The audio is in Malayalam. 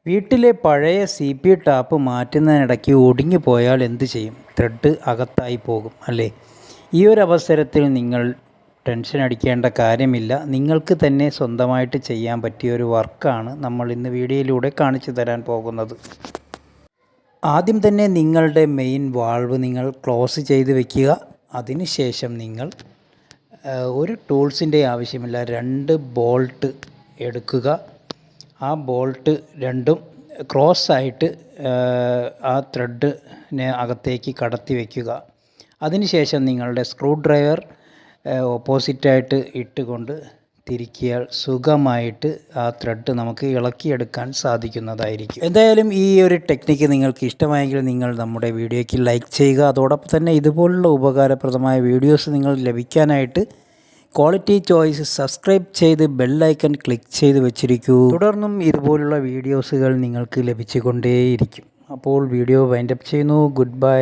വീട്ടിലെ പഴയ CP ടാപ്പ് മാറ്റുന്നതിനിടയ്ക്ക് ഒടിഞ്ഞു പോയാൽ എന്ത് ചെയ്യും? ത്രെഡ് അകത്തായി പോകും അല്ലേ? ഈ ഒരു അവസരത്തിൽ നിങ്ങൾ ടെൻഷൻ അടിക്കേണ്ട കാര്യമില്ല. നിങ്ങൾക്ക് തന്നെ സ്വന്തമായിട്ട് ചെയ്യാൻ പറ്റിയ ഒരു വർക്കാണ് നമ്മൾ ഇന്ന് വീഡിയോയിലൂടെ കാണിച്ചു തരാൻ പോകുന്നത്. ആദ്യം തന്നെ നിങ്ങളുടെ മെയിൻ വാൾവ് നിങ്ങൾ ക്ലോസ് ചെയ്ത് വെക്കുക. അതിനുശേഷം നിങ്ങൾ ഒരു ടൂൾസിൻ്റെ ആവശ്യമില്ല, 2 ബോൾട്ട് എടുക്കുക. ആ ബോൾട്ട് രണ്ടും ക്രോസായിട്ട് ആ ത്രെഡിനെ അകത്തേക്ക് കടത്തി വയ്ക്കുക. അതിനുശേഷം നിങ്ങളുടെ സ്ക്രൂ ഡ്രൈവർ ഓപ്പോസിറ്റായിട്ട് ഇട്ടുകൊണ്ട് തിരിക്കിയാൽ സുഖമായിട്ട് ആ ത്രെഡ് നമുക്ക് ഇളക്കിയെടുക്കാൻ സാധിക്കുന്നതായിരിക്കും. എന്തായാലും ഈ ഒരു ടെക്നിക്ക് നിങ്ങൾക്ക് ഇഷ്ടമായെങ്കിൽ നിങ്ങൾ നമ്മുടെ വീഡിയോയ്ക്ക് ലൈക്ക് ചെയ്യുക. അതോടൊപ്പം തന്നെ ഇതുപോലുള്ള ഉപകാരപ്രദമായ വീഡിയോസ് നിങ്ങൾ ലഭിക്കാനായിട്ട് ക്വാളിറ്റി ചോയ്സ് സബ്സ്ക്രൈബ് ചെയ്ത് ബെല്ലൈക്കൺ ക്ലിക്ക് ചെയ്ത് വെച്ചിരിക്കൂ. തുടർന്നും ഇതുപോലുള്ള വീഡിയോസുകൾ നിങ്ങൾക്ക് ലഭിച്ചുകൊണ്ടേയിരിക്കും. അപ്പോൾ വീഡിയോ വൈൻഡപ്പ് ചെയ്യുന്നു. Good bye.